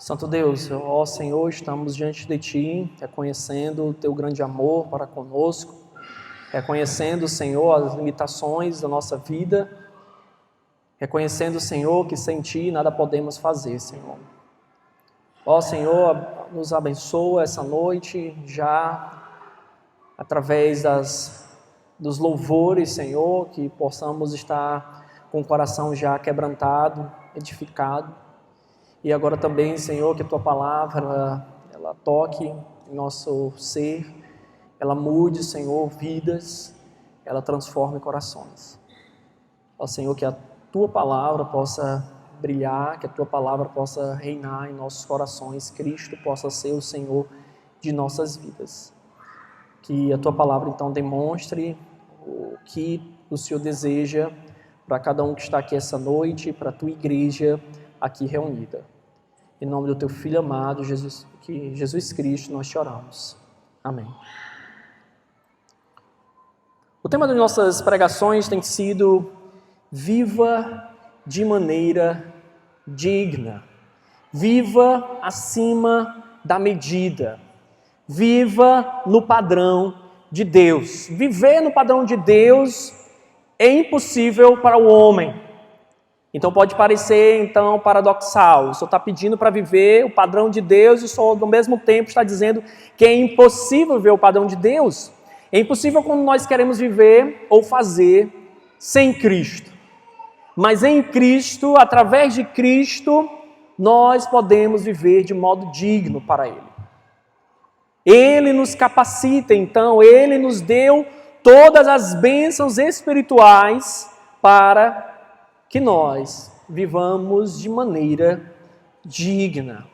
Santo Deus, ó Senhor, estamos diante de Ti, reconhecendo o Teu grande amor para conosco, reconhecendo, Senhor, as limitações da nossa vida, reconhecendo, Senhor, que sem Ti nada podemos fazer, Senhor. Ó Senhor, nos abençoa essa noite, já através dos louvores, Senhor, que possamos estar com o coração já quebrantado, edificado. E agora também, Senhor, que a Tua palavra, ela toque em nosso ser, ela mude, Senhor, vidas, ela transforme corações. Ó Senhor, que a Tua palavra possa brilhar, que a Tua palavra possa reinar em nossos corações, Cristo possa ser o Senhor de nossas vidas. Que a Tua palavra, então, demonstre o que o Senhor deseja para cada um que está aqui essa noite, para a Tua igreja aqui reunida. Em nome do Teu Filho amado, Jesus Cristo, nós te oramos. Amém. O tema das nossas pregações tem sido Viva de maneira digna. Viva acima da medida. Viva no padrão de Deus. Viver no padrão de Deus é impossível para o homem. Então pode parecer paradoxal. O Senhor está pedindo para viver o padrão de Deus e o Senhor, ao mesmo tempo, está dizendo que é impossível viver o padrão de Deus. É impossível quando nós queremos viver ou fazer sem Cristo. Mas em Cristo, através de Cristo, nós podemos viver de modo digno para Ele. Ele nos capacita, então, Ele nos deu todas as bênçãos espirituais para que nós vivamos de maneira digna.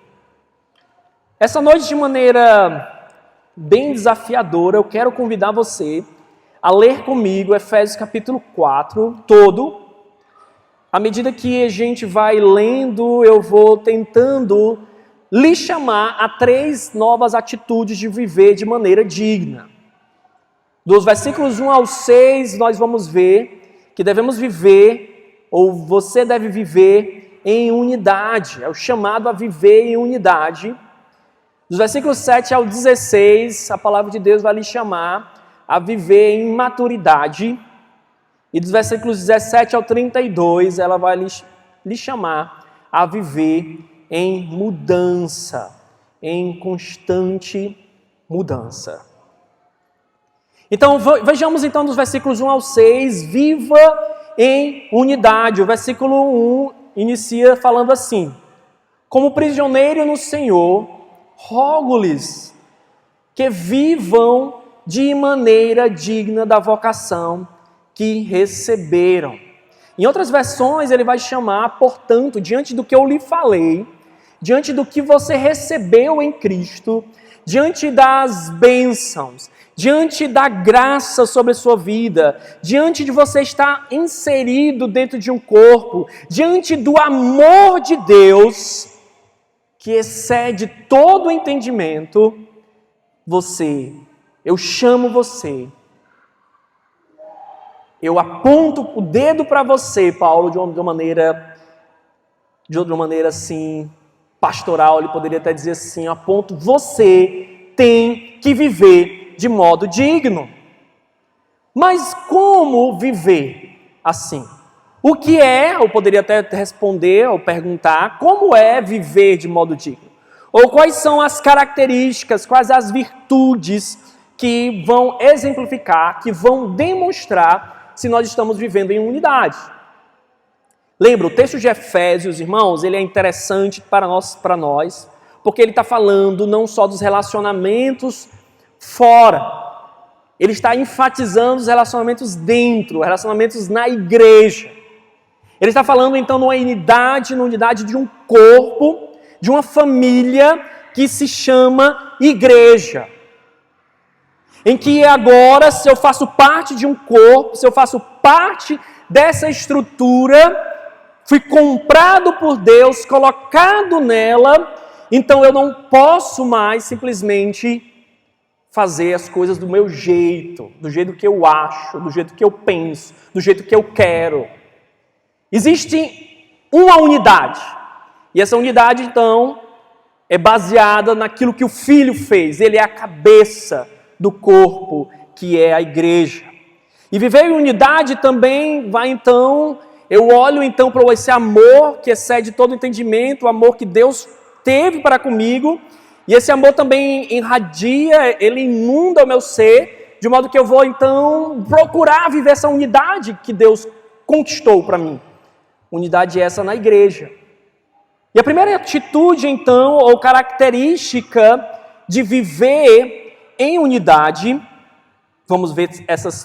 Essa noite, de maneira bem desafiadora, eu quero convidar você a ler comigo Efésios capítulo 4, todo. À medida que a gente vai lendo, eu vou tentando lhe chamar a 3 novas atitudes de viver de maneira digna. Dos versículos 1 ao 6, nós vamos ver que devemos viver, ou você deve viver em unidade. É o chamado a viver em unidade. Dos versículos 7 ao 16, a palavra de Deus vai lhe chamar a viver em maturidade. E dos versículos 17 ao 32, ela vai lhe chamar a viver em mudança, em constante mudança. Então, vejamos então dos versículos 1 ao 6, viva em unidade. O versículo 1 inicia falando assim: como prisioneiro no Senhor, rogo-lhes que vivam de maneira digna da vocação que receberam. Em outras versões, ele vai chamar, portanto, diante do que eu lhe falei, diante do que você recebeu em Cristo, diante das bênçãos, diante da graça sobre a sua vida, diante de você estar inserido dentro de um corpo, diante do amor de Deus, que excede todo o entendimento, eu chamo você, eu aponto o dedo para você, Paulo, de outra maneira assim, pastoral, ele poderia até dizer assim, eu aponto, você tem que viver de modo digno. Mas como viver assim? O que é, eu poderia até responder ou perguntar, como é viver de modo digno? Ou quais são as características, quais as virtudes que vão exemplificar, que vão demonstrar se nós estamos vivendo em unidade? Lembra, o texto de Efésios, irmãos, ele é interessante para nós, porque ele está falando não só dos relacionamentos fora, ele está enfatizando os relacionamentos dentro, relacionamentos na igreja. Ele está falando então numa unidade de um corpo, de uma família que se chama igreja. Em que agora, se eu faço parte de um corpo, se eu faço parte dessa estrutura, fui comprado por Deus, colocado nela, então eu não posso mais simplesmente fazer as coisas do meu jeito, do jeito que eu acho, do jeito que eu penso, do jeito que eu quero. Existe uma unidade. E essa unidade, então, é baseada naquilo que o Filho fez. Ele é a cabeça do corpo, que é a igreja. E viver em unidade também vai então, eu olho então para esse amor que excede todo entendimento, o amor que Deus teve para comigo, e esse amor também irradia, ele inunda o meu ser, de modo que eu vou então procurar viver essa unidade que Deus conquistou para mim. Unidade essa na igreja. E a primeira atitude então, ou característica de viver em unidade, vamos ver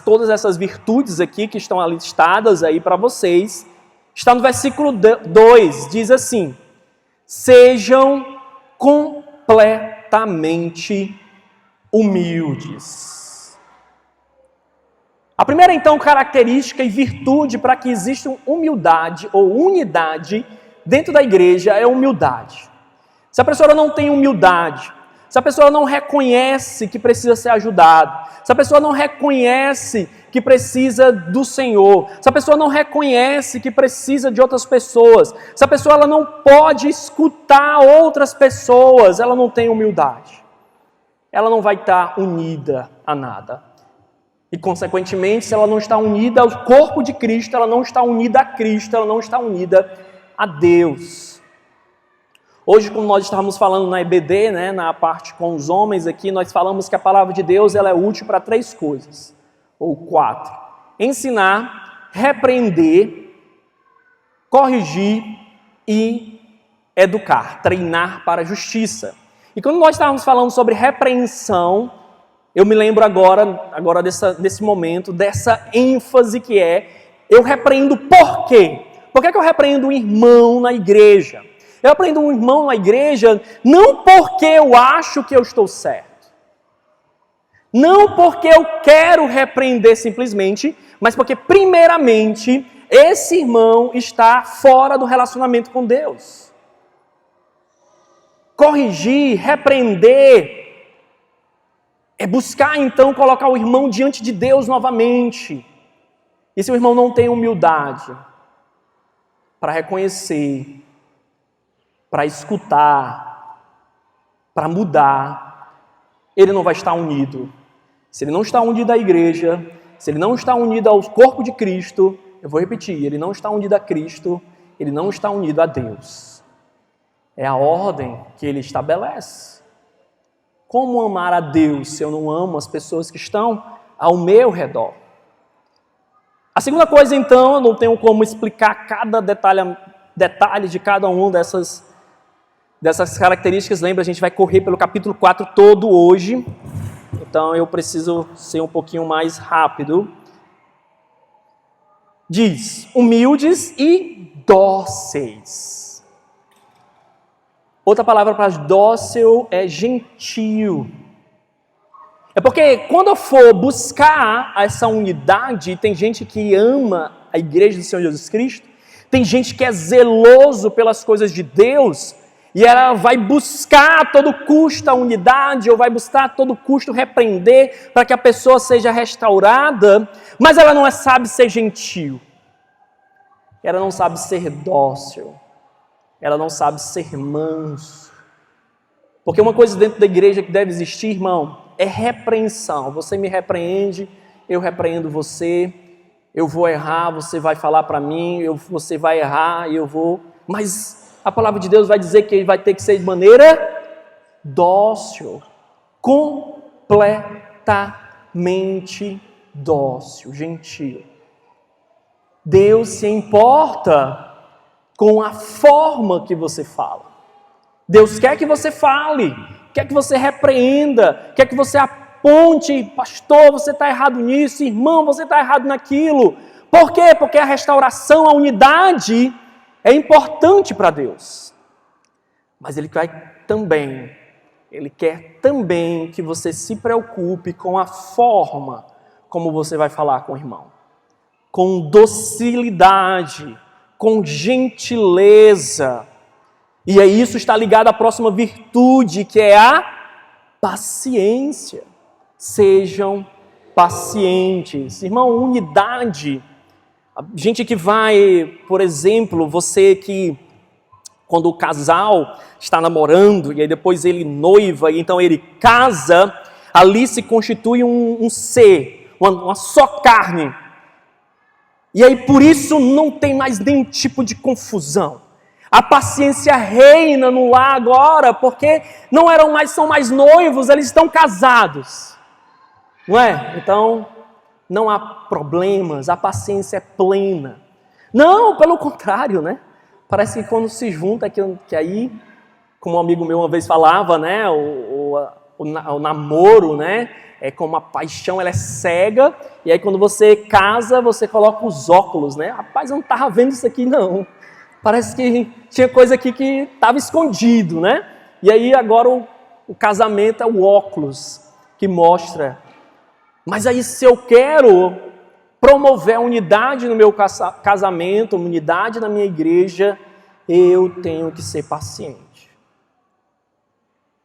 todas essas virtudes aqui que estão listadas aí para vocês, está no versículo 2, diz assim: sejam completamente humildes. A primeira, então, característica e virtude para que exista humildade ou unidade dentro da igreja é humildade. Se a pessoa não tem humildade, se a pessoa não reconhece que precisa ser ajudado, se a pessoa não reconhece que precisa do Senhor, se a pessoa não reconhece que precisa de outras pessoas, se a pessoa ela não pode escutar outras pessoas, ela não tem humildade. Ela não vai estar unida a nada. E, consequentemente, se ela não está unida ao corpo de Cristo, ela não está unida a Cristo, ela não está unida a Deus. Hoje, como nós estávamos falando na EBD, na parte com os homens aqui, nós falamos que a palavra de Deus ela é útil para 3 coisas, ou 4. Ensinar, repreender, corrigir e educar, treinar para a justiça. E quando nós estávamos falando sobre repreensão, eu me lembro agora desse momento, dessa ênfase que eu repreendo por quê? Por que eu repreendo um irmão na igreja? Eu repreendo um irmão na igreja não porque eu acho que eu estou certo. Não porque eu quero repreender simplesmente, mas porque primeiramente esse irmão está fora do relacionamento com Deus. Corrigir, repreender, é buscar então colocar o irmão diante de Deus novamente. E se o irmão não tem humildade para reconhecer, para escutar, para mudar, ele não vai estar unido. Se ele não está unido à igreja, se ele não está unido ao corpo de Cristo, eu vou repetir, ele não está unido a Cristo, ele não está unido a Deus. É a ordem que ele estabelece. Como amar a Deus se eu não amo as pessoas que estão ao meu redor? A segunda coisa, então, eu não tenho como explicar cada detalhe de cada uma dessas características. Lembra, a gente vai correr pelo capítulo 4 todo hoje, então eu preciso ser um pouquinho mais rápido. Diz, humildes e dóceis. Outra palavra para dócil é gentil. É porque quando eu for buscar essa unidade, tem gente que ama a igreja do Senhor Jesus Cristo, tem gente que é zeloso pelas coisas de Deus, e ela vai buscar a todo custo a unidade, ou vai buscar a todo custo repreender para que a pessoa seja restaurada, mas ela não sabe ser gentil, ela não sabe ser dócil, ela não sabe ser manso. Porque uma coisa dentro da igreja que deve existir, irmão, é repreensão. Você me repreende, eu repreendo você, eu vou errar, você vai falar para mim, você vai errar e eu vou... Mas a palavra de Deus vai dizer que ele vai ter que ser de maneira dócil, completamente dócil, gentil. Deus se importa com a forma que você fala. Deus quer que você fale, quer que você repreenda, quer que você aponte, pastor, você está errado nisso, irmão, você está errado naquilo. Por quê? Porque a restauração, a unidade é importante para Deus. Mas Ele quer também que você se preocupe com a forma como você vai falar com o irmão. Com docilidade, com gentileza. E isso está ligado à próxima virtude, que é a paciência. Sejam pacientes. Irmão, unidade. Gente que vai, por exemplo, você que quando o casal está namorando, e aí depois ele noiva, e então ele casa, ali se constitui um ser, uma só carne. E aí por isso não tem mais nenhum tipo de confusão. A paciência reina no lar agora, porque são mais noivos, eles estão casados. Não é? Então, não há problemas, a paciência é plena. Não, pelo contrário, né? Parece que quando se junta, que aí, como um amigo meu uma vez falava, né? O namoro, né? É como a paixão, ela é cega. E aí quando você casa, você coloca os óculos, né? Rapaz, eu não estava vendo isso aqui, não. Parece que tinha coisa aqui que estava escondido, né? E aí agora o casamento é o óculos que mostra. Mas aí se eu quero promover a unidade no meu casamento, unidade na minha igreja, eu tenho que ser paciente.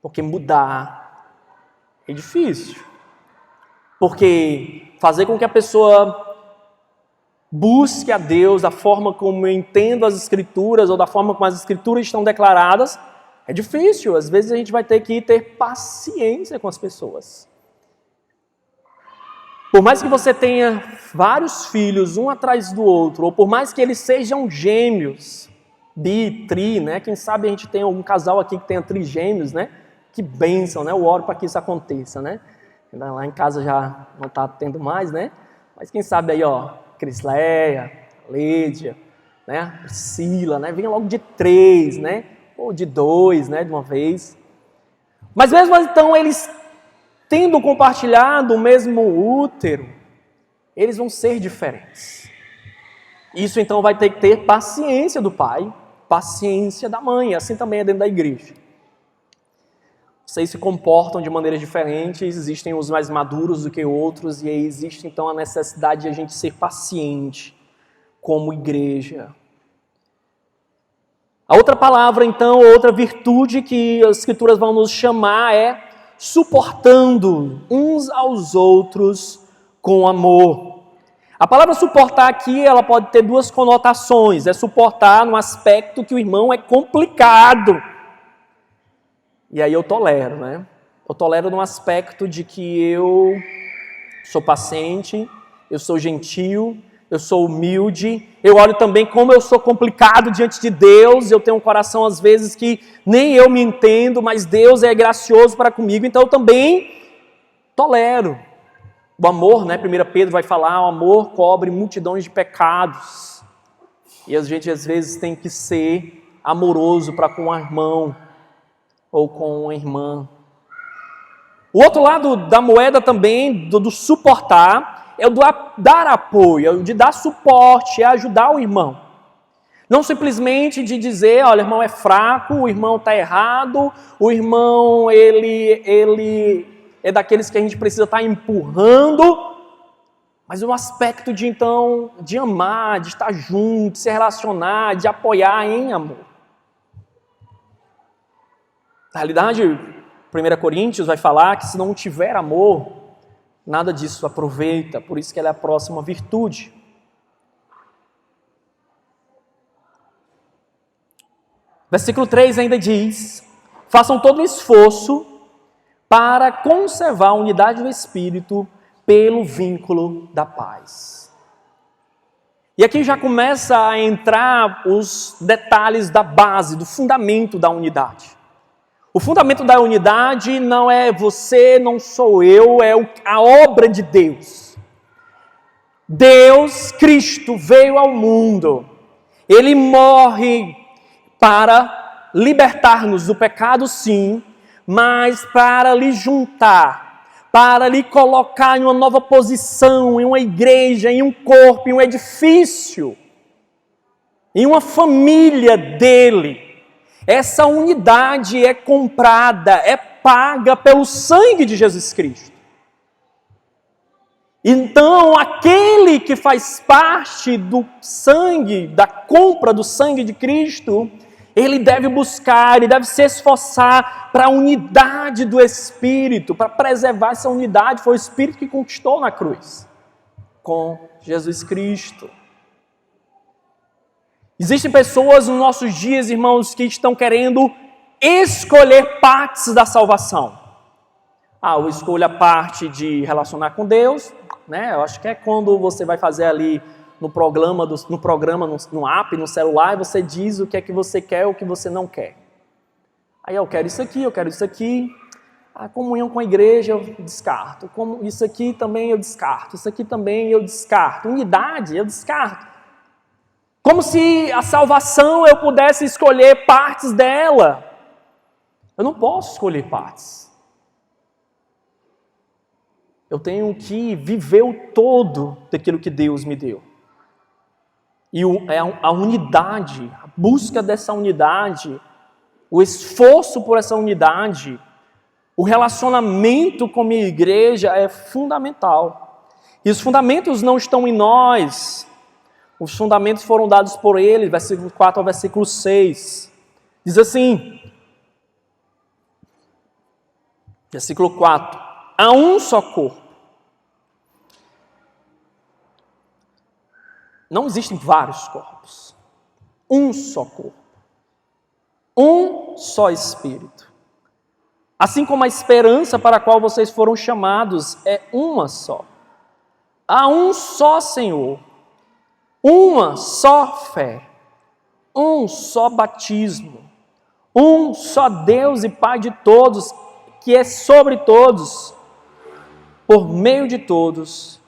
Porque mudar é difícil. Porque fazer com que a pessoa busque a Deus da forma como eu entendo as Escrituras ou da forma como as Escrituras estão declaradas, é difícil. Às vezes a gente vai ter que ter paciência com as pessoas. Por mais que você tenha vários filhos, um atrás do outro, ou por mais que eles sejam gêmeos, tri, né? Quem sabe a gente tem algum casal aqui que tenha trigêmeos, né? Que bênção, né? Eu oro para que isso aconteça, né? Lá em casa já não está tendo mais, né? Mas quem sabe aí, ó, Crisleia, Lídia, né? Priscila, né? Venha logo de 3, né? Ou de 2, né? De uma vez. Mas mesmo então, eles tendo compartilhado o mesmo útero, eles vão ser diferentes. Isso então vai ter que ter paciência do pai, paciência da mãe, assim também é dentro da igreja. Vocês se comportam de maneiras diferentes, existem os mais maduros do que outros, e aí existe então a necessidade de a gente ser paciente como igreja. A outra palavra então, outra virtude que as Escrituras vão nos chamar é suportando uns aos outros com amor. A palavra suportar aqui, ela pode ter duas conotações. É suportar no aspecto que o irmão é complicado. E aí eu tolero, né? Eu tolero no aspecto de que eu sou paciente, eu sou gentil, eu sou humilde, eu olho também como eu sou complicado diante de Deus, eu tenho um coração às vezes que nem eu me entendo, mas Deus é gracioso para comigo, então eu também tolero. O amor, né? 1 Pedro vai falar, o amor cobre multidões de pecados. E a gente às vezes tem que ser amoroso para com um irmão ou com uma irmã. O outro lado da moeda também, do suportar, é o do dar apoio, é o de dar suporte, é ajudar o irmão. Não simplesmente de dizer, olha, o irmão é fraco, o irmão está errado, o irmão ele é daqueles que a gente precisa estar empurrando, mas o aspecto de então, de amar, de estar junto, de se relacionar, de apoiar em amor. Na realidade, 1 Coríntios vai falar que se não tiver amor, nada disso aproveita, por isso que ela é a próxima virtude. Versículo 3 ainda diz, façam todo o esforço para conservar a unidade do Espírito pelo vínculo da paz. E aqui já começa a entrar os detalhes da base, do fundamento da unidade. O fundamento da unidade não é você, não sou eu, é a obra de Deus. Deus, Cristo, veio ao mundo. Ele morre para libertar-nos do pecado, sim, mas para lhe juntar, para lhe colocar em uma nova posição, em uma igreja, em um corpo, em um edifício, em uma família dele. Essa unidade é comprada, é paga pelo sangue de Jesus Cristo. Então, aquele que faz parte do sangue, da compra do sangue de Cristo, ele deve buscar, ele deve se esforçar para a unidade do Espírito, para preservar essa unidade. Foi o Espírito que conquistou na cruz, com Jesus Cristo. Existem pessoas nos nossos dias, irmãos, que estão querendo escolher partes da salvação. Eu escolho a parte de relacionar com Deus, né? Eu acho que é quando você vai fazer ali no app, no celular, e você diz o que é que você quer ou o que você não quer. Aí eu quero isso aqui, eu quero isso aqui. A comunhão com a igreja eu descarto. Isso aqui também eu descarto. Isso aqui também eu descarto. Unidade eu descarto. Como se a salvação eu pudesse escolher partes dela. Eu não posso escolher partes. Eu tenho que viver o todo daquilo que Deus me deu. E a unidade, a busca dessa unidade, o esforço por essa unidade, o relacionamento com a minha igreja é fundamental. E os fundamentos não estão em nós. Os fundamentos foram dados por ele, versículo 4 ao versículo 6. Diz assim, versículo 4. Há um só corpo. Não existem vários corpos. Um só corpo. Um só Espírito. Assim como a esperança para a qual vocês foram chamados é uma só. Há um só Senhor. Uma só fé. Um só batismo. Um só Deus e Pai de todos, que é sobre todos, por meio de todos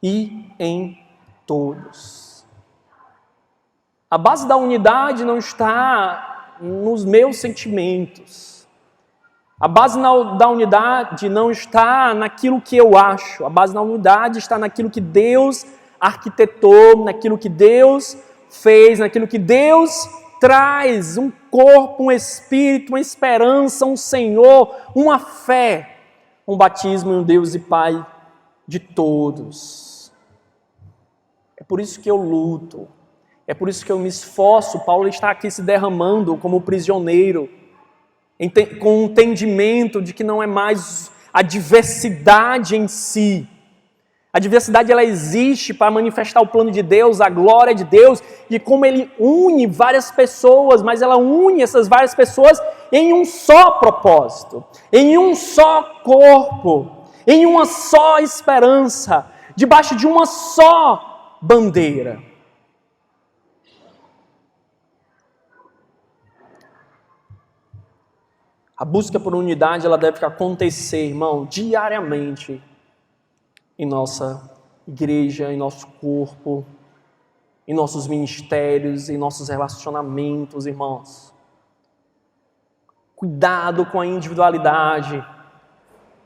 e em todos. A base da unidade não está nos meus sentimentos. A base da unidade não está naquilo que eu acho. A base da unidade está naquilo que Deus arquitetou, naquilo que Deus fez, naquilo que Deus traz, um corpo, um espírito, uma esperança, um Senhor, uma fé, um batismo em um Deus e Pai de todos. É por isso que eu luto, é por isso que eu me esforço. Paulo está aqui se derramando como prisioneiro, com o entendimento de que não é mais a diversidade em si. A diversidade ela existe para manifestar o plano de Deus, a glória de Deus, e como Ele une várias pessoas, mas ela une essas várias pessoas em um só propósito, em um só corpo, em uma só esperança, debaixo de uma só bandeira. A busca por unidade ela deve acontecer, irmão, diariamente em nossa igreja, em nosso corpo, em nossos ministérios, em nossos relacionamentos, irmãos. Cuidado com a individualidade.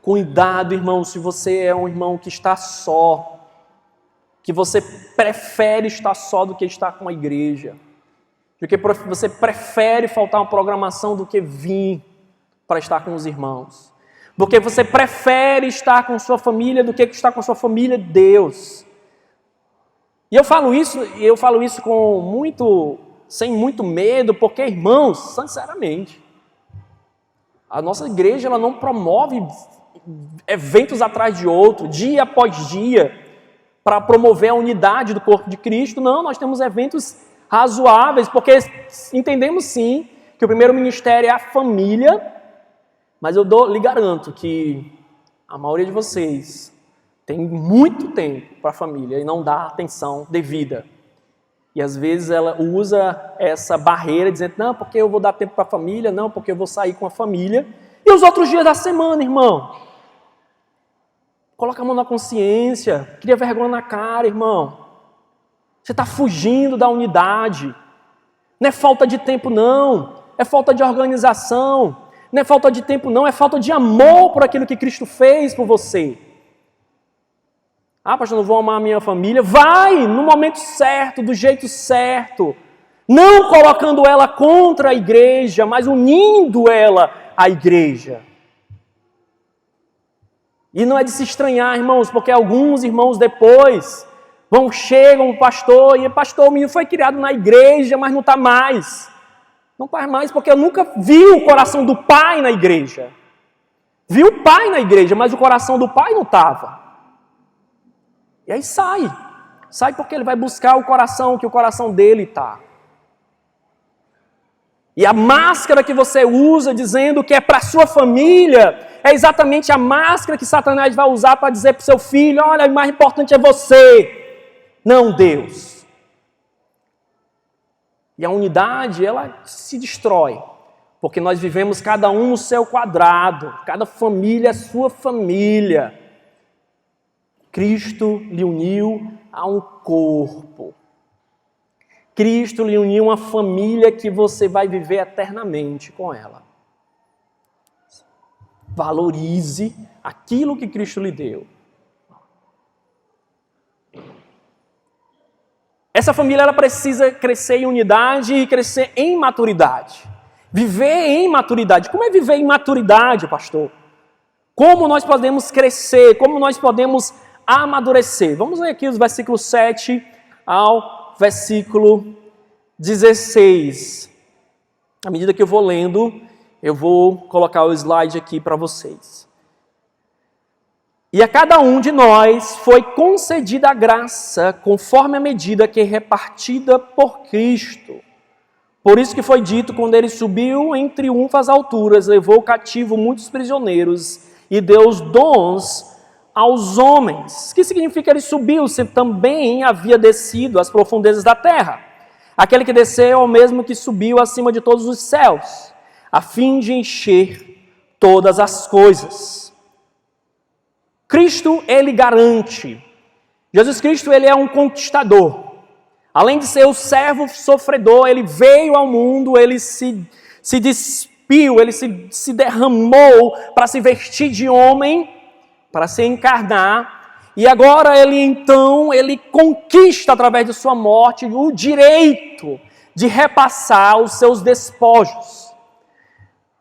Cuidado, irmão, se você é um irmão que está só, que você prefere estar só do que estar com a igreja, porque você prefere faltar uma programação do que vir para estar com os irmãos. Porque você prefere estar com sua família do que estar com sua família de Deus. E eu falo isso sem muito medo, porque, irmãos, sinceramente, a nossa igreja ela não promove eventos atrás de outro, dia após dia, para promover a unidade do corpo de Cristo. Não, nós temos eventos razoáveis, porque entendemos sim que o primeiro ministério é a família. Mas eu lhe garanto que a maioria de vocês tem muito tempo para a família e não dá atenção devida. E às vezes ela usa essa barreira dizendo, não, porque eu vou dar tempo para a família, não, porque eu vou sair com a família. E os outros dias da semana, irmão? Coloca a mão na consciência, cria vergonha na cara, irmão. Você está fugindo da unidade. Não é falta de tempo, não. É falta de organização. Não é falta de tempo, não, é falta de amor por aquilo que Cristo fez por você. Pastor, não vou amar a minha família. Vai, no momento certo, do jeito certo. Não colocando ela contra a igreja, mas unindo ela à igreja. E não é de se estranhar, irmãos, porque alguns irmãos depois chegam o pastor, e pastor, o menino foi criado na igreja, mas não está mais. Não faz mais, porque eu nunca vi o coração do pai na igreja. Vi o pai na igreja, mas o coração do pai não estava. E aí sai. Sai porque ele vai buscar o coração, que o coração dele está. E a máscara que você usa dizendo que é para a sua família, é exatamente a máscara que Satanás vai usar para dizer para o seu filho, olha, o mais importante é você, não Deus. E a unidade, ela se destrói, porque nós vivemos cada um no seu quadrado, cada família é sua família. Cristo lhe uniu a um corpo. Cristo lhe uniu uma família que você vai viver eternamente com ela. Valorize aquilo que Cristo lhe deu. Essa família ela precisa crescer em unidade e crescer em maturidade. Viver em maturidade. Como é viver em maturidade, pastor? Como nós podemos crescer? Como nós podemos amadurecer? Vamos ler aqui os versículos 7 ao versículo 16. À medida que eu vou lendo, eu vou colocar o slide aqui para vocês. E a cada um de nós foi concedida a graça conforme a medida que é repartida por Cristo. Por isso que foi dito, quando ele subiu em triunfo às alturas, levou cativo muitos prisioneiros e deu os dons aos homens. O que significa ele subiu, se também havia descido às profundezas da terra? Aquele que desceu é o mesmo que subiu acima de todos os céus, a fim de encher todas as coisas. Cristo, ele garante. Jesus Cristo, ele é um conquistador. Além de ser o servo sofredor, ele veio ao mundo, ele se despiu, ele se derramou para se vestir de homem, para se encarnar. E agora ele conquista através de sua morte o direito de repassar os seus despojos.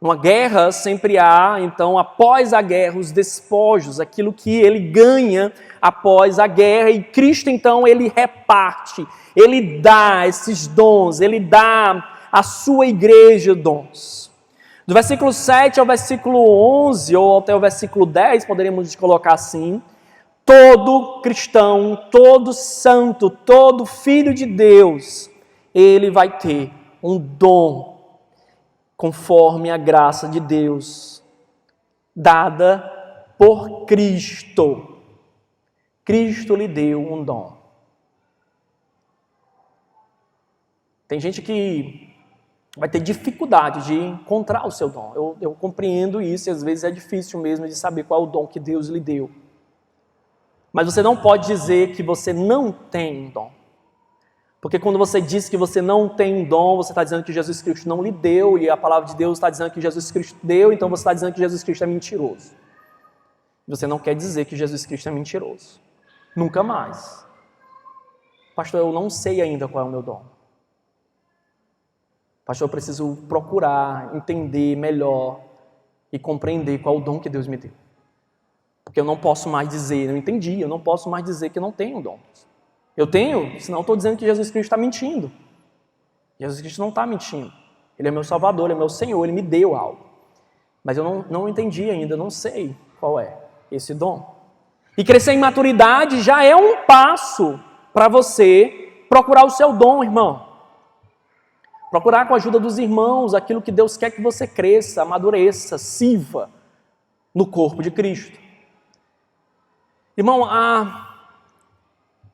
Numa guerra sempre há, então, após a guerra, os despojos, aquilo que ele ganha após a guerra. E Cristo, então, ele reparte, ele dá esses dons, ele dá à sua igreja dons. Do versículo 7 ao versículo 11, ou até o versículo 10, poderíamos colocar assim, todo cristão, todo santo, todo filho de Deus, ele vai ter um dom conforme a graça de Deus, dada por Cristo. Cristo lhe deu um dom. Tem gente que vai ter dificuldade de encontrar o seu dom. Eu compreendo isso e às vezes é difícil mesmo de saber qual é o dom que Deus lhe deu. Mas você não pode dizer que você não tem um dom. Porque quando você diz que você não tem um dom, você está dizendo que Jesus Cristo não lhe deu, e a palavra de Deus está dizendo que Jesus Cristo deu, então você está dizendo que Jesus Cristo é mentiroso. Você não quer dizer que Jesus Cristo é mentiroso. Nunca mais. Pastor, eu não sei ainda qual é o meu dom. Pastor, eu preciso procurar, entender melhor e compreender qual é o dom que Deus me deu. Porque eu não posso mais dizer, eu entendi, eu não posso mais dizer que eu não tenho dom. Eu tenho, senão eu estou dizendo que Jesus Cristo está mentindo. Jesus Cristo não está mentindo. Ele é meu Salvador, Ele é meu Senhor, Ele me deu algo. Mas eu não entendi ainda, não sei qual é esse dom. E crescer em maturidade já é um passo para você procurar o seu dom, irmão. Procurar com a ajuda dos irmãos aquilo que Deus quer que você cresça, amadureça, sirva no corpo de Cristo. Irmão, a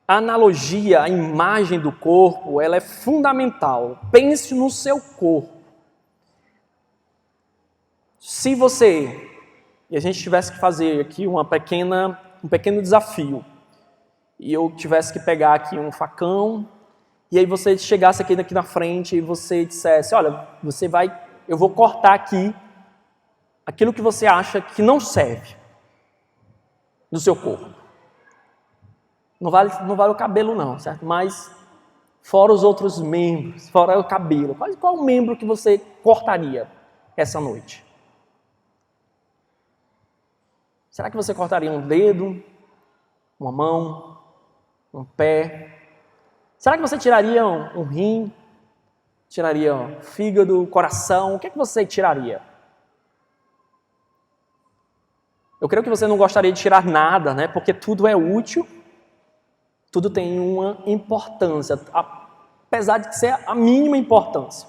analogia, a imagem do corpo, ela é fundamental. Pense no seu corpo. Se você, e a gente tivesse que fazer aqui um pequeno desafio, e eu tivesse que pegar aqui um facão, e aí você chegasse aqui na frente e você dissesse, olha, eu vou cortar aqui aquilo que você acha que não serve no seu corpo. Não vale o cabelo não, certo? Mas fora os outros membros, fora o cabelo, qual o membro que você cortaria essa noite? Será que você cortaria um dedo, uma mão, um pé? Será que você tiraria um rim? Tiraria um fígado, coração? O que é que você tiraria? Eu creio que você não gostaria de tirar nada, né? Porque tudo é útil. Tudo tem uma importância, apesar de ser a mínima importância.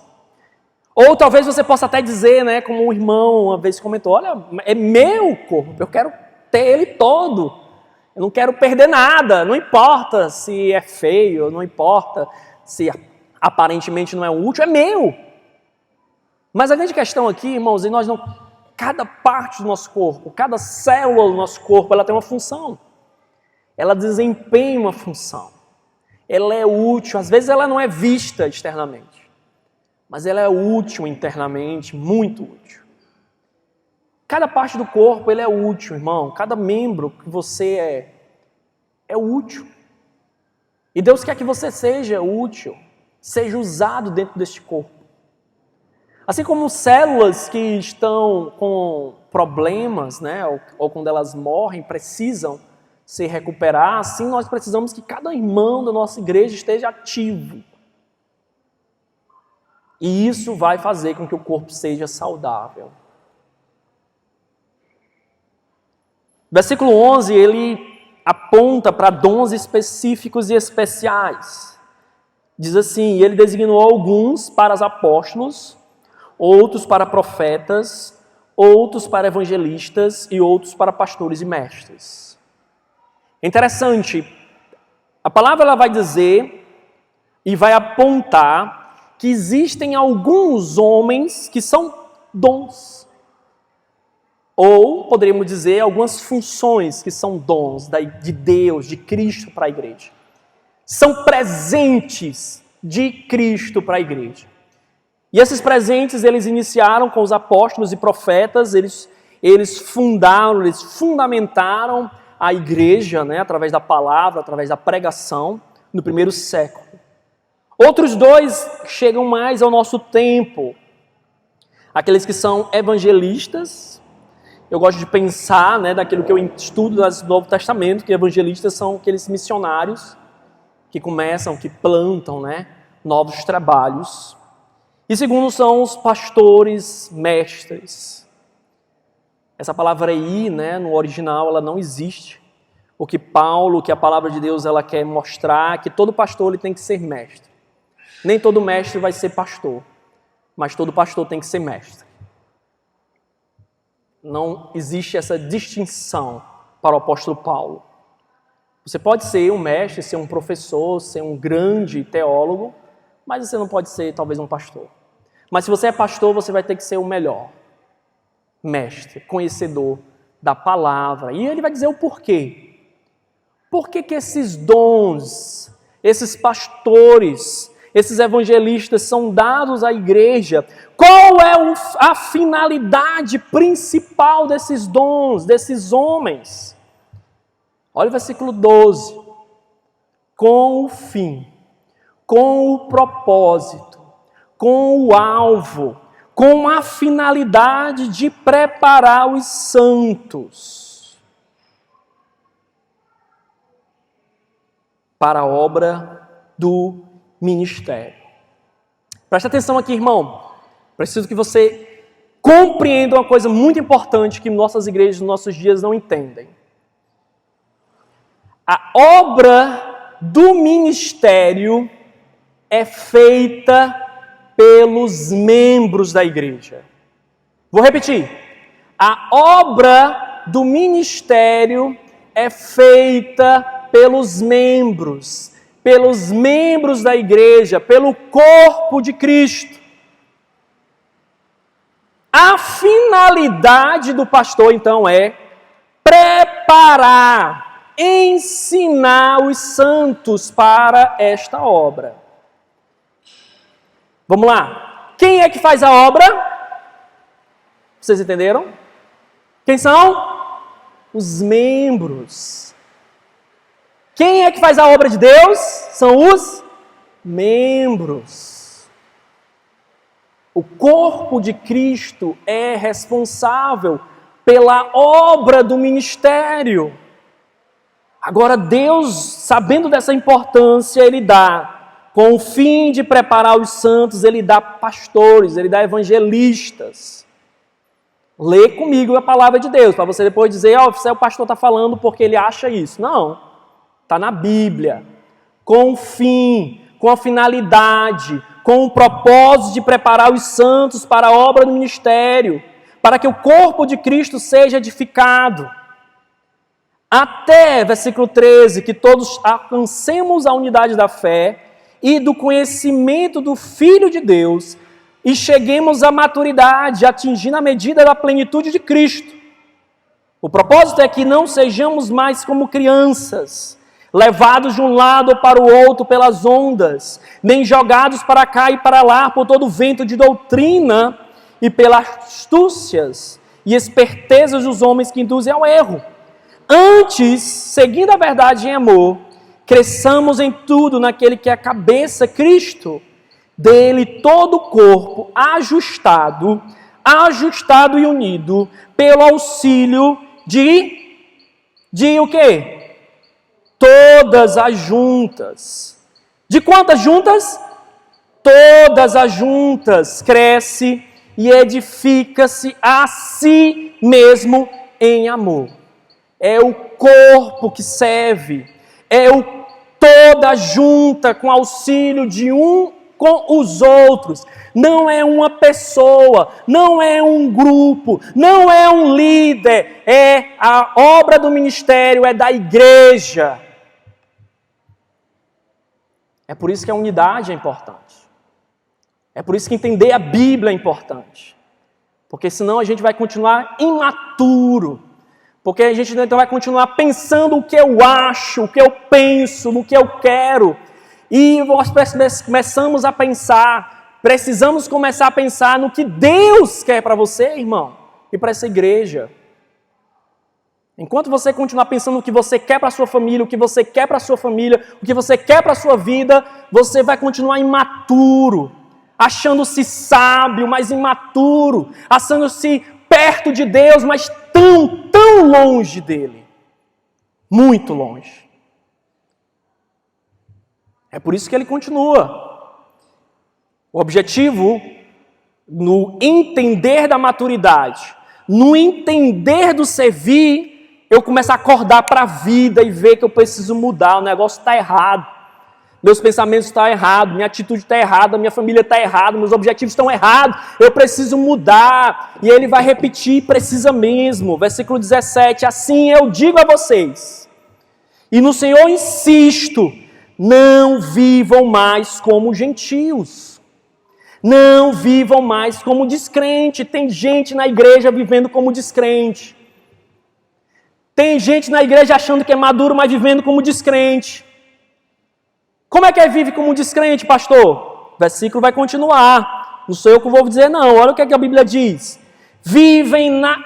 Ou talvez você possa até dizer, né, como um irmão uma vez comentou, olha, é meu corpo, eu quero ter ele todo. Eu não quero perder nada, não importa se é feio, não importa se aparentemente não é útil, é meu. Mas a grande questão aqui, irmãos, cada parte do nosso corpo, cada célula do nosso corpo, ela tem uma função. Ela desempenha uma função. Ela é útil, às vezes ela não é vista externamente, mas ela é útil internamente, muito útil. Cada parte do corpo, ele é útil, irmão. Cada membro que você é útil. E Deus quer que você seja útil, seja usado dentro deste corpo. Assim como células que estão com problemas, né, ou quando elas morrem, precisam se recuperar, assim nós precisamos que cada irmão da nossa igreja esteja ativo. E isso vai fazer com que o corpo seja saudável. Versículo 11, ele aponta para dons específicos e especiais. Diz assim, ele designou alguns para os apóstolos, outros para profetas, outros para evangelistas e outros para pastores e mestres. Interessante, a palavra ela vai dizer e vai apontar que existem alguns homens que são dons. Ou, poderíamos dizer, algumas funções que são dons de Deus, de Cristo para a igreja. São presentes de Cristo para a igreja. E esses presentes, eles iniciaram com os apóstolos e profetas, eles fundaram, eles fundamentaram a igreja, né, através da palavra, através da pregação, no primeiro século. Outros dois chegam mais ao nosso tempo. Aqueles que são evangelistas. Eu gosto de pensar, né, daquilo que eu estudo no Novo Testamento, que evangelistas são aqueles missionários que começam, que plantam, né, novos trabalhos. E segundo são os pastores mestres. Essa palavra aí, né, no original, ela não existe. Porque Paulo, que a palavra de Deus, ela quer mostrar que todo pastor ele tem que ser mestre. Nem todo mestre vai ser pastor, mas todo pastor tem que ser mestre. Não existe essa distinção para o apóstolo Paulo. Você pode ser um mestre, ser um professor, ser um grande teólogo, mas você não pode ser talvez um pastor. Mas se você é pastor, você vai ter que ser o melhor mestre, conhecedor da palavra. E ele vai dizer o porquê. Por que que esses dons, esses pastores, esses evangelistas são dados à igreja? Qual é a finalidade principal desses dons, desses homens? Olha o versículo 12. Com o fim, com o propósito, com o alvo, com a finalidade de preparar os santos para a obra do ministério. Presta atenção aqui, irmão. Preciso que você compreenda uma coisa muito importante que nossas igrejas nos nossos dias não entendem. A obra do ministério é feita pelos membros da igreja. Vou repetir. A obra do ministério é feita pelos membros da igreja, pelo corpo de Cristo. A finalidade do pastor, então, é preparar, ensinar os santos para esta obra. Vamos lá. Quem é que faz a obra? Vocês entenderam? Quem são? Os membros. Quem é que faz a obra de Deus? São os membros. O corpo de Cristo é responsável pela obra do ministério. Agora Deus, sabendo dessa importância, Ele dá, com o fim de preparar os santos, Ele dá pastores, Ele dá evangelistas. Lê comigo a palavra de Deus, para você depois dizer, o pastor está falando porque ele acha isso. Não, está na Bíblia. Com o fim, com a finalidade, com o propósito de preparar os santos para a obra do ministério, para que o corpo de Cristo seja edificado. Até, versículo 13, que todos alcancemos a unidade da fé e do conhecimento do Filho de Deus e cheguemos à maturidade, atingindo a medida da plenitude de Cristo. O propósito é que não sejamos mais como crianças, levados de um lado para o outro pelas ondas, nem jogados para cá e para lá por todo o vento de doutrina e pelas astúcias e espertezas dos homens que induzem ao erro. Antes, seguindo a verdade em amor, cresçamos em tudo naquele que é a cabeça, Cristo. Dele todo o corpo ajustado e unido pelo auxílio de o quê? Todas as juntas. De quantas juntas? Todas as juntas cresce e edifica-se a si mesmo em amor. É o corpo que serve, toda junta com auxílio de um com os outros. Não é uma pessoa, não é um grupo, não é um líder, é a obra do ministério, é da igreja. É por isso que a unidade é importante. É por isso que entender a Bíblia é importante. Porque senão a gente vai continuar imaturo. Porque a gente então vai continuar pensando o que eu acho, o que eu penso, no que eu quero. E nós precisamos começar a pensar no que Deus quer para você, irmão, e para essa igreja. Enquanto você continuar pensando no que você quer para a sua família, o que você quer para a sua família, o que você quer para a sua vida, você vai continuar imaturo, achando-se sábio, mas imaturo, achando-se perto de Deus, mas tão longe dele. Muito longe. É por isso que ele continua. O objetivo, no entender da maturidade, no entender do servir, eu começo a acordar para a vida e ver que eu preciso mudar, o negócio está errado. Meus pensamentos estão errados, minha atitude está errada, minha família está errada, meus objetivos estão errados, eu preciso mudar. E ele vai repetir, precisa mesmo. Versículo 17, assim eu digo a vocês, e no Senhor insisto, não vivam mais como gentios. Não vivam mais como descrente. Tem gente na igreja vivendo como descrente. Tem gente na igreja achando que é maduro, mas vivendo como descrente. Como é que vive como descrente, pastor? O versículo vai continuar. Não sou eu que vou dizer, não. Olha o que a Bíblia diz. Vivem na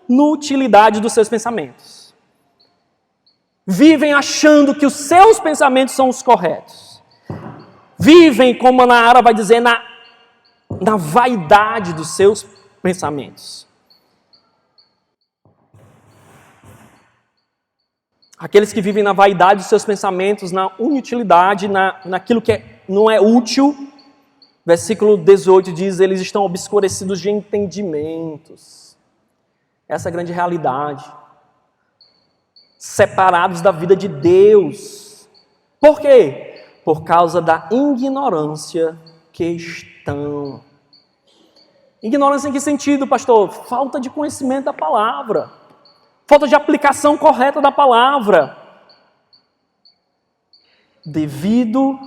inutilidade dos seus pensamentos. Vivem achando que os seus pensamentos são os corretos. Vivem, como a Nara vai dizer, na vaidade dos seus pensamentos. Aqueles que vivem na vaidade dos seus pensamentos, na inutilidade, naquilo que não é útil. Versículo 18 diz, eles estão obscurecidos de entendimentos. Essa é a grande realidade. Separados da vida de Deus. Por quê? Por causa da ignorância que estão. Ignorância em que sentido, pastor? Falta de conhecimento da palavra. Falta de aplicação correta da palavra. Devido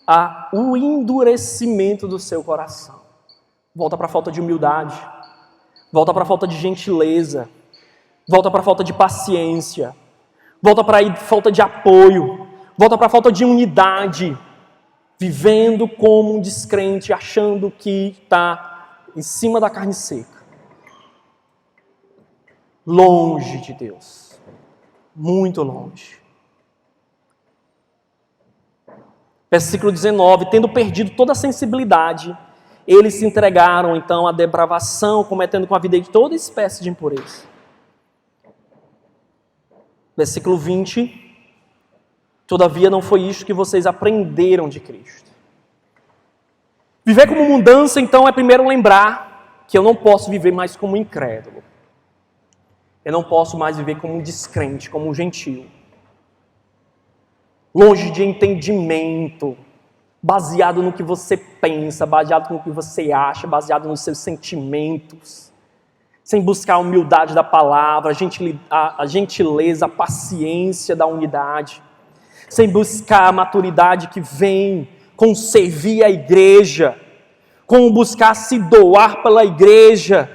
ao endurecimento do seu coração. Volta para a falta de humildade. Volta para a falta de gentileza. Volta para a falta de paciência. Volta para a falta de apoio. Volta para a falta de unidade. Vivendo como um descrente, achando que está em cima da carne seca. Longe de Deus. Muito longe. Versículo 19. Tendo perdido toda a sensibilidade, eles se entregaram então à depravação, cometendo com a vida de toda espécie de impureza. Versículo 20. Todavia não foi isto que vocês aprenderam de Cristo. Viver como mudança, então, é primeiro lembrar que eu não posso viver mais como incrédulo. Eu não posso mais viver como um descrente, como um gentio. Longe de entendimento. baseado no que você pensa, baseado no que você acha, baseado nos seus sentimentos, sem buscar a humildade da palavra, a gentileza, a paciência da unidade, sem buscar a maturidade que vem com servir a igreja, com buscar se doar pela igreja.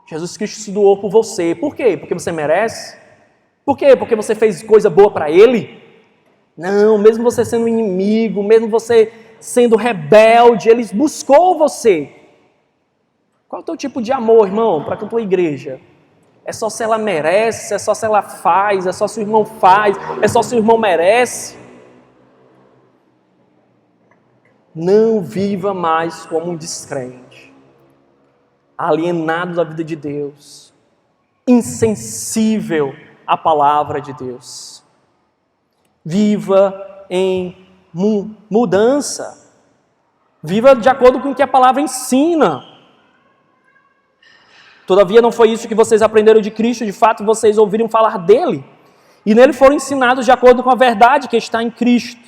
Jesus Cristo se doou por você. Por quê? Porque você merece? Por quê? Porque você fez coisa boa para Ele? Não, mesmo você sendo inimigo, mesmo você sendo rebelde, Ele buscou você. Qual é o teu tipo de amor, irmão, para com a tua igreja? É só se ela merece, é só se ela faz, é só se o irmão faz, é só se o irmão merece? Não viva mais como um descrente, alienado da vida de Deus, insensível à palavra de Deus. Viva em mudança. Viva de acordo com o que a palavra ensina. Todavia não foi isso que vocês aprenderam de Cristo, de fato vocês ouviram falar dele, e nele foram ensinados de acordo com a verdade que está em Cristo.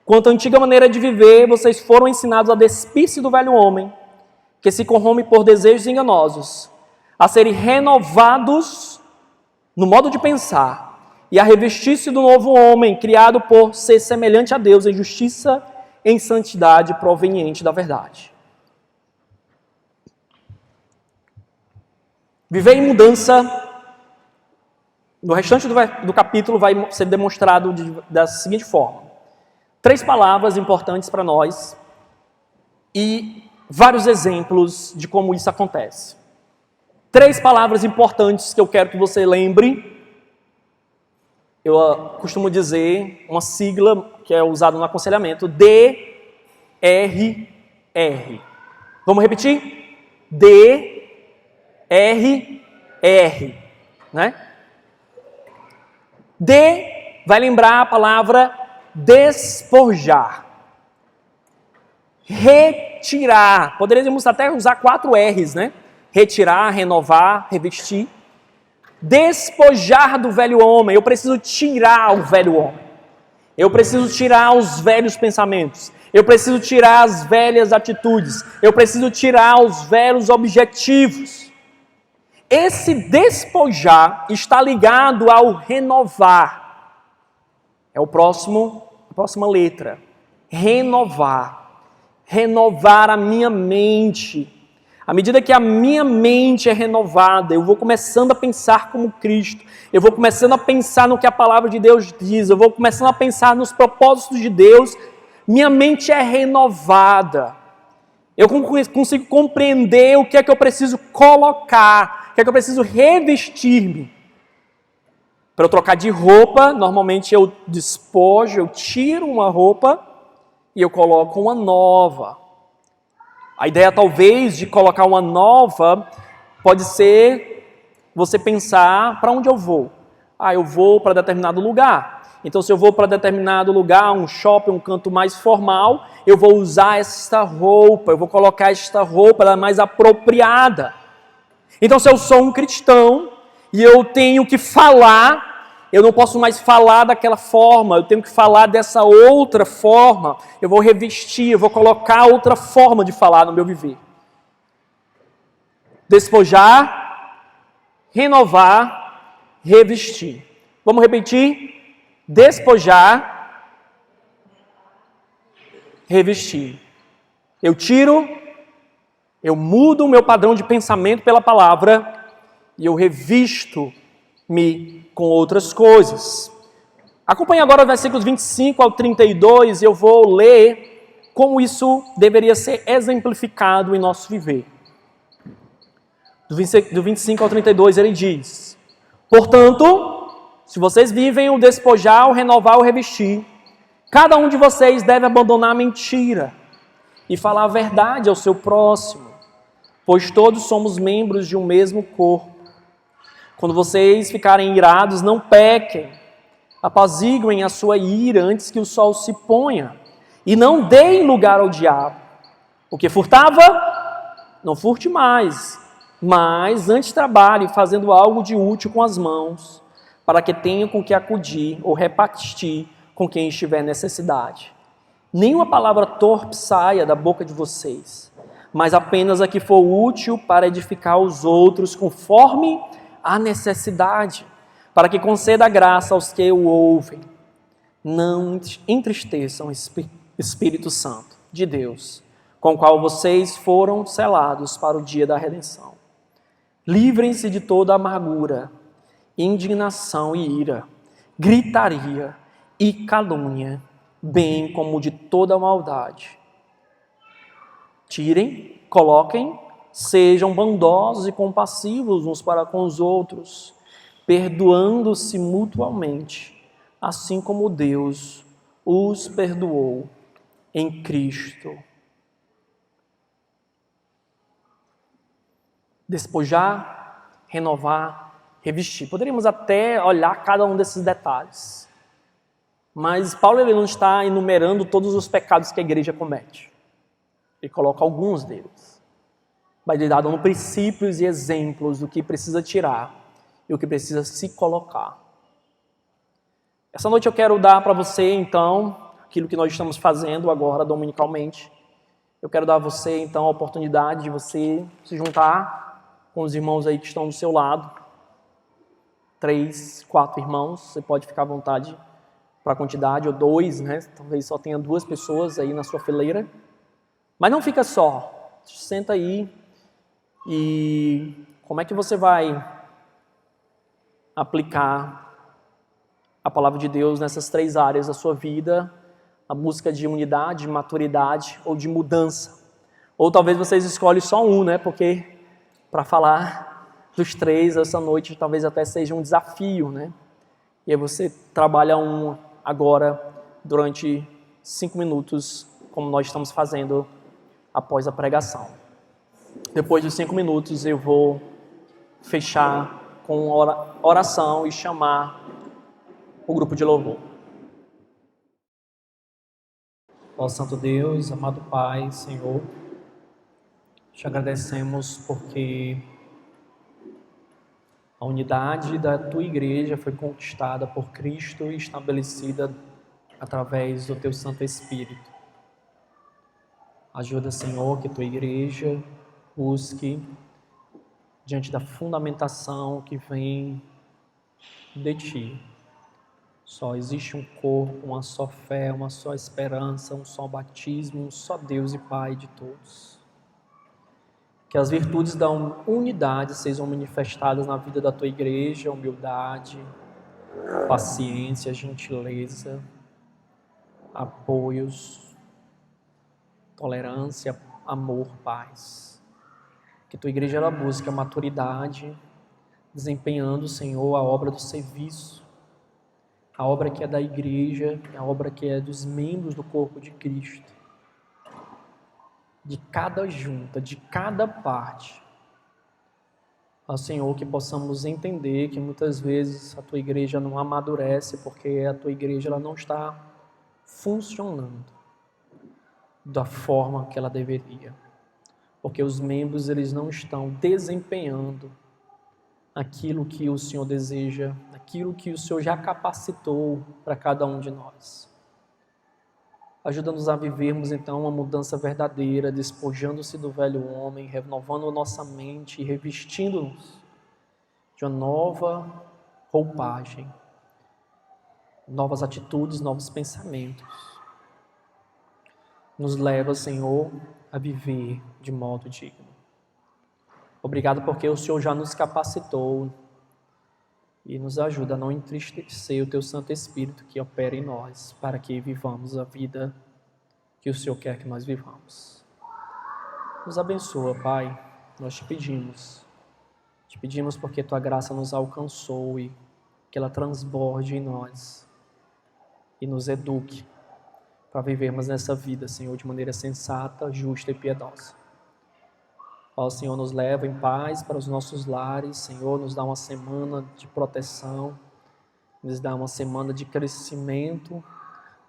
Quanto à antiga maneira de viver, vocês foram ensinados a despir-se do velho homem, que se corrompe por desejos enganosos, a serem renovados no modo de pensar, e a revestir-se do novo homem, criado por ser semelhante a Deus em justiça, em santidade proveniente da verdade. Viver em mudança, no restante do capítulo vai ser demonstrado da seguinte forma. 3 palavras importantes para nós e vários exemplos de como isso acontece. 3 palavras importantes que eu quero que você lembre. Eu costumo dizer uma sigla que é usada no aconselhamento, D-R-R. Vamos repetir? D-R-R, né? D vai lembrar a palavra despojar, retirar. Poderíamos até usar 4 R's, né? Retirar, renovar, revestir. Despojar do velho homem. Eu preciso tirar o velho homem. Eu preciso tirar os velhos pensamentos. Eu preciso tirar as velhas atitudes. Eu preciso tirar os velhos objetivos. Esse despojar está ligado ao renovar. É a próxima letra. Renovar. Renovar a minha mente. À medida que a minha mente é renovada, eu vou começando a pensar como Cristo. Eu vou começando a pensar no que a palavra de Deus diz. Eu vou começando a pensar nos propósitos de Deus. Minha mente é renovada. Eu consigo compreender o que é que eu preciso colocar, o que é que eu preciso revestir-me. Para eu trocar de roupa, normalmente eu despojo, eu tiro uma roupa e eu coloco uma nova. A ideia talvez de colocar uma nova pode ser você pensar para onde eu vou. Eu vou para determinado lugar. Então se eu vou para determinado lugar, um shopping, um canto mais formal, eu vou usar esta roupa, eu vou colocar esta roupa, ela é mais apropriada. Então se eu sou um cristão e eu tenho que falar, eu não posso mais falar daquela forma, eu tenho que falar dessa outra forma, eu vou revestir, eu vou colocar outra forma de falar no meu viver. Despojar, renovar, revestir. Vamos repetir? Despojar, revestir. Eu tiro, eu mudo o meu padrão de pensamento pela palavra e eu revisto-me com outras coisas. Acompanhe agora os versículos 25 ao 32 e eu vou ler como isso deveria ser exemplificado em nosso viver. Do 25 ao 32 ele diz: portanto, se vocês vivem o despojar, o renovar, o revestir, cada um de vocês deve abandonar a mentira e falar a verdade ao seu próximo, pois todos somos membros de um mesmo corpo. Quando vocês ficarem irados, não pequem, apaziguem a sua ira antes que o sol se ponha, e não deem lugar ao diabo. O que furtava, não furte mais, mas antes trabalhe fazendo algo de útil com as mãos, para que tenham com que acudir ou repartir com quem estiver necessidade. Nenhuma palavra torpe saia da boca de vocês, mas apenas a que for útil para edificar os outros conforme a necessidade, para que conceda graça aos que o ouvem. Não entristeçam o Espírito Santo de Deus, com o qual vocês foram selados para o dia da redenção. Livrem-se de toda amargura, indignação e ira, gritaria e calúnia, bem como de toda maldade. Coloquem, sejam bondosos e compassivos uns para com os outros, perdoando-se mutuamente, assim como Deus os perdoou em Cristo. Despojar, renovar, revestir. Poderíamos até olhar cada um desses detalhes. Mas Paulo ele não está enumerando todos os pecados que a igreja comete. Ele coloca alguns deles. Mas ele dá dando princípios e exemplos do que precisa tirar e o que precisa se colocar. Essa noite eu quero dar para você, então, aquilo que nós estamos fazendo agora, dominicalmente. Eu quero dar a você, então, a oportunidade de você se juntar com os irmãos aí que estão do seu lado. 3, 4 irmãos, você pode ficar à vontade para a quantidade, ou 2, né? Talvez só tenha 2 pessoas aí na sua fileira. Mas não fica só. Senta aí e como é que você vai aplicar a palavra de Deus nessas 3 áreas da sua vida? A busca de unidade, de maturidade ou de mudança. Ou talvez vocês escolhem só um, né? Porque para falar dos 3 essa noite talvez até seja um desafio, né? E aí você trabalha um agora durante 5 minutos, como nós estamos fazendo após a pregação. Depois dos 5 minutos eu vou fechar com oração e chamar o grupo de louvor. Ó Santo Deus, amado Pai, Senhor, te agradecemos porque a unidade da Tua Igreja foi conquistada por Cristo e estabelecida através do Teu Santo Espírito. Ajuda, Senhor, que Tua Igreja busque, diante da fundamentação que vem de Ti. Só existe um corpo, uma só fé, uma só esperança, um só batismo, um só Deus e Pai de todos. Que as virtudes da unidade sejam manifestadas na vida da Tua Igreja, humildade, paciência, gentileza, apoios, tolerância, amor, paz. Que Tua Igreja ela busque a maturidade, desempenhando, Senhor, a obra do serviço, a obra que é da Igreja, a obra que é dos membros do corpo de Cristo. De cada junta, de cada parte. Ó Senhor, que possamos entender que muitas vezes a Tua Igreja não amadurece porque a Tua Igreja ela não está funcionando da forma que ela deveria. Porque os membros eles não estão desempenhando aquilo que o Senhor deseja, aquilo que o Senhor já capacitou para cada um de nós. Ajuda-nos a vivermos então uma mudança verdadeira, despojando-se do velho homem, renovando nossa mente e revestindo-nos de uma nova roupagem, novas atitudes, novos pensamentos. Nos leva, Senhor, a viver de modo digno. Obrigado porque o Senhor já nos capacitou e nos ajuda a não entristecer o Teu Santo Espírito que opera em nós, para que vivamos a vida que o Senhor quer que nós vivamos. Nos abençoa, Pai, nós te pedimos porque Tua graça nos alcançou e que ela transborde em nós e nos eduque para vivermos nessa vida, Senhor, de maneira sensata, justa e piedosa. Ó Senhor, nos leva em paz para os nossos lares, Senhor, nos dá uma semana de proteção, nos dá uma semana de crescimento,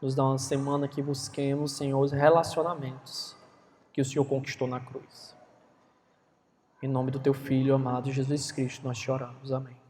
nos dá uma semana que busquemos, Senhor, os relacionamentos que o Senhor conquistou na cruz. Em nome do Teu Filho amado Jesus Cristo, nós te oramos. Amém.